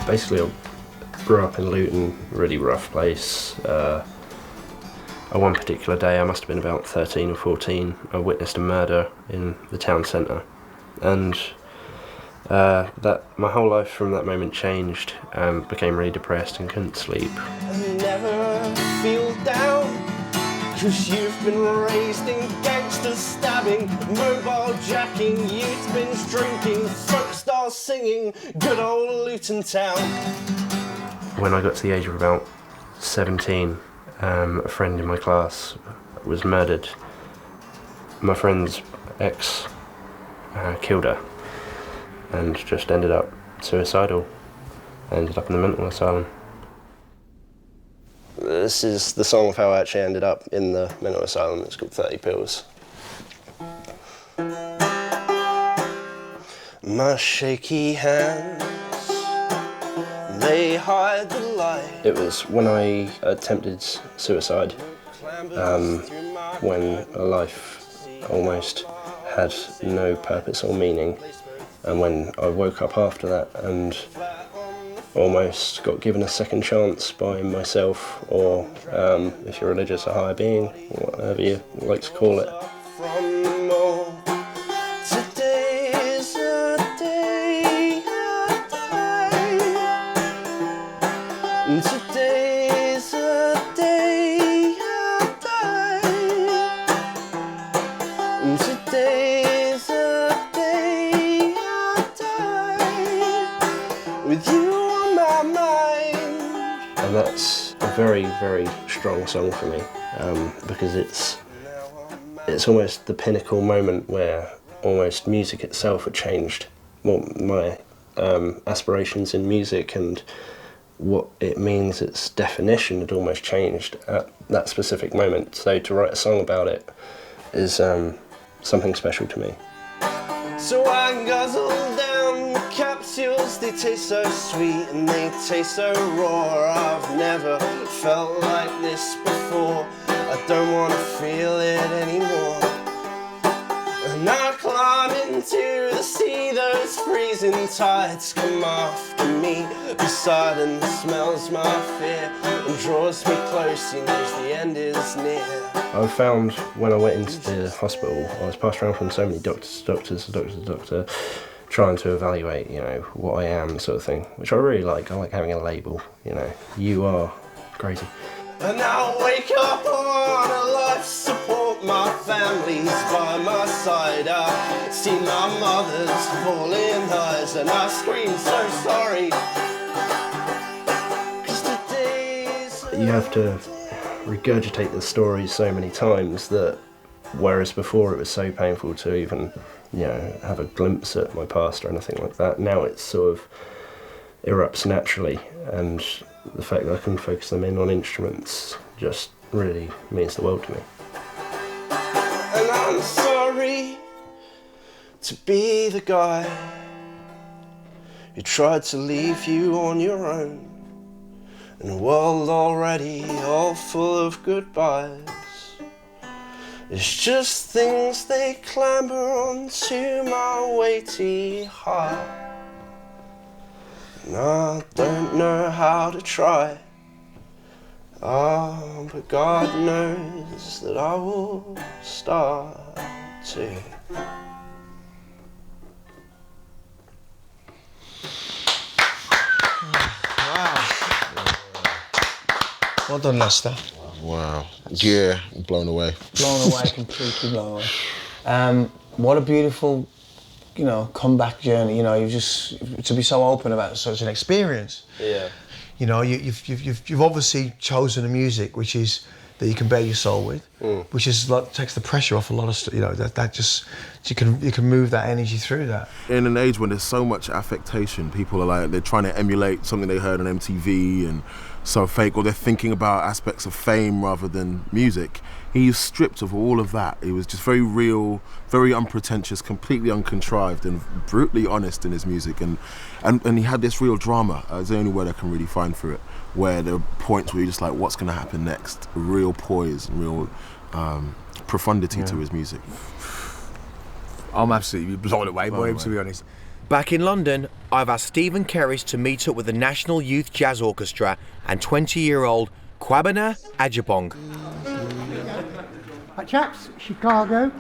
Basically, I grew up in Luton, really rough place. One particular day, I must have been about 13 or 14, I witnessed a murder in the town centre. And that my whole life from that moment changed, became really depressed and couldn't sleep. Never feel down, 'cause you've been raised in gangster stabbing, mobile jacking, youth binge drinking, folk style singing, good old Luton town. When I got to the age of about 17, a friend in my class was murdered. My friend's ex killed her and just ended up suicidal. Ended up in the mental asylum. This is the song of how I actually ended up in the mental asylum. It's called 30 Pills. My shaky hands, they hide the light. It was when I attempted suicide, when life almost had no purpose or meaning, and when I woke up after that and almost got given a second chance by myself, or if you're religious, a higher being, whatever you like to call it. Today's a day I die. Today's a day I die. Today's a day I die. With you on my mind. And that's a very, very strong song for me, because it's almost the pinnacle moment where almost music itself had changed. Well, my aspirations in music and what it means, its definition had almost changed at that specific moment. So to write a song about it is something special to me. So I guzzle down the capsules, they taste so sweet and they taste so raw. I've never felt like this before, I don't want to feel it anymore. And I climb into the sea, those freezing tides come after me beside, and smells my fear and draws me close, he knows the end is near. I found when I went into the hospital, I was passed around from so many doctor, trying to evaluate, you know, what I am, sort of thing, which I really like. I like having a label, you know, you are crazy. And I wake up on a life support, my family's by my side. I see my mother's falling eyes and I scream so sorry. 'Cause today's... You have to regurgitate the story so many times that, whereas before it was so painful to even, you know, have a glimpse at my past or anything like that, now it sort of erupts naturally, and the fact that I can focus them in on instruments just really means the world to me. And I'm sorry to be the guy who tried to leave you on your own, in a world already all full of goodbyes. It's just things they clamber onto my weighty heart, and I don't know how to try. But God knows that I will start to. Well done, Lester. Wow. Yeah, I'm blown away. Blown away, completely blown away. What a beautiful, you know, comeback journey. You know, you just to be so open about such an experience. Yeah. You know, you've obviously chosen a music which is that you can bare your soul with, which is like takes the pressure off a lot of stuff. You know, that just you can move that energy through that. In an age when there's so much affectation, people are like they're trying to emulate something they heard on MTV and so fake, or they're thinking about aspects of fame rather than music. He's stripped of all of that. He was just very real, very unpretentious, completely uncontrived, and brutally honest in his music. And he had this real drama. It's the only word I can really find for it, where there are points where you're just like, what's going to happen next? Real poise and real profundity to his music. I'm absolutely blown away by him, to be honest. Back in London, I've asked Stephen Kerris to meet up with the National Youth Jazz Orchestra and 20-year-old Kwabena Ajabong. Right, chaps, Chicago.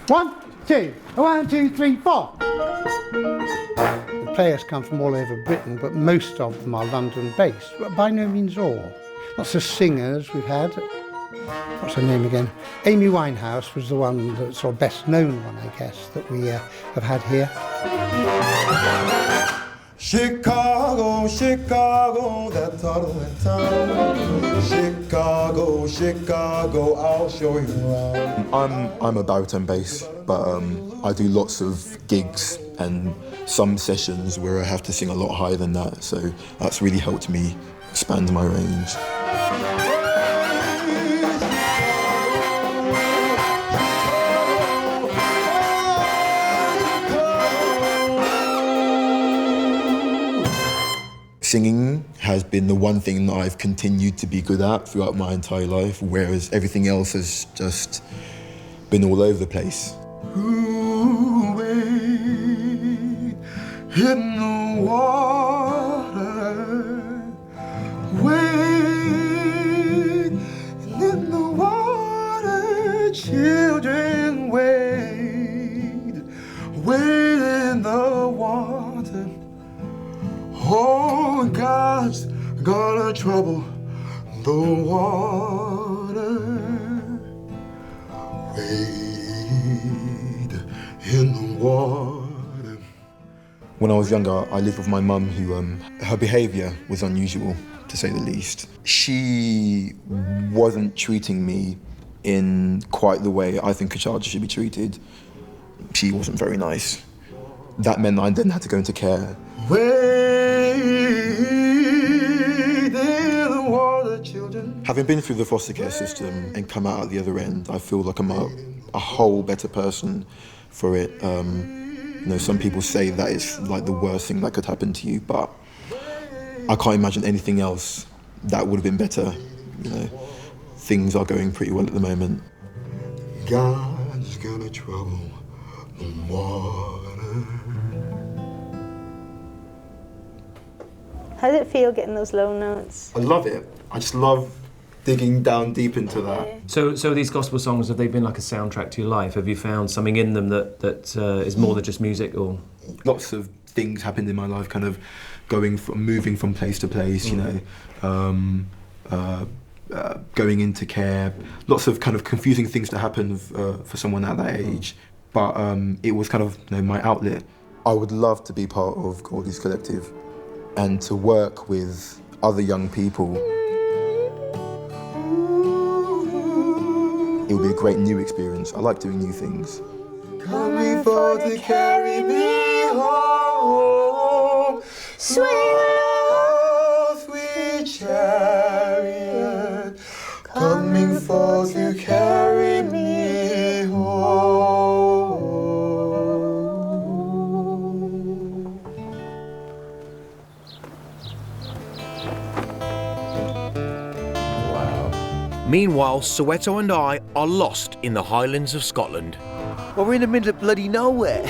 1, 2, 1, 2, 3, 4. The players come from all over Britain, but most of them are London-based, but by no means all. Lots of singers we've had. What's her name again? Amy Winehouse was the one, the sort of best known one, I guess, that we have had here. Chicago, Chicago, that toddling town. Chicago, Chicago, I'll show you around. I'm a baritone bass, but I do lots of gigs and some sessions where I have to sing a lot higher than that, so that's really helped me expand my range. Singing has been the one thing that I've continued to be good at throughout my entire life, whereas everything else has just been all over the place. In the water, wade in the water, children wade in the water. Oh, God's gonna trouble the water. Wade in the water. When I was younger, I lived with my mum who, her behaviour was unusual, to say the least. She wasn't treating me in quite the way I think a child should be treated. She wasn't very nice. That meant I then had to go into care. Wade in the water, children. Having been through the foster care system and come out at the other end, I feel like I'm a whole better person for it. You know, some people say that it's like the worst thing that could happen to you, but I can't imagine anything else that would have been better. You know, things are going pretty well at the moment. God's gonna trouble the water. How does it feel getting those low notes? I love it. I just love digging down deep into that. So these gospel songs, have they been like a soundtrack to your life? Have you found something in them that is more than just music, or? Lots of things happened in my life, kind of moving from place to place, you know, going into care. Lots of kind of confusing things that happen for someone at that age. But it was kind of, you know, my outlet. I would love to be part of Goldie's collective and to work with other young people. It would be a great new experience. I like doing new things. Coming for to carry me home. Swing low, sweet chariot. Coming for to carry me home. Meanwhile, Soweto and I are lost in the Highlands of Scotland. Well, we're in the middle of bloody nowhere.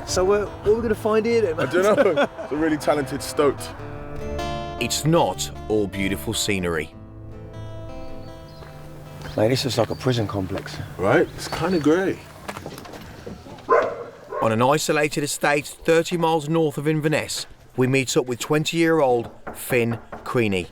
So what are we going to find here then? I don't know. It's a really talented stoat. It's not all beautiful scenery. Mate, this is like a prison complex. Right? It's kind of grey. On an isolated estate 30 miles north of Inverness, we meet up with 20-year-old Finn Creaney.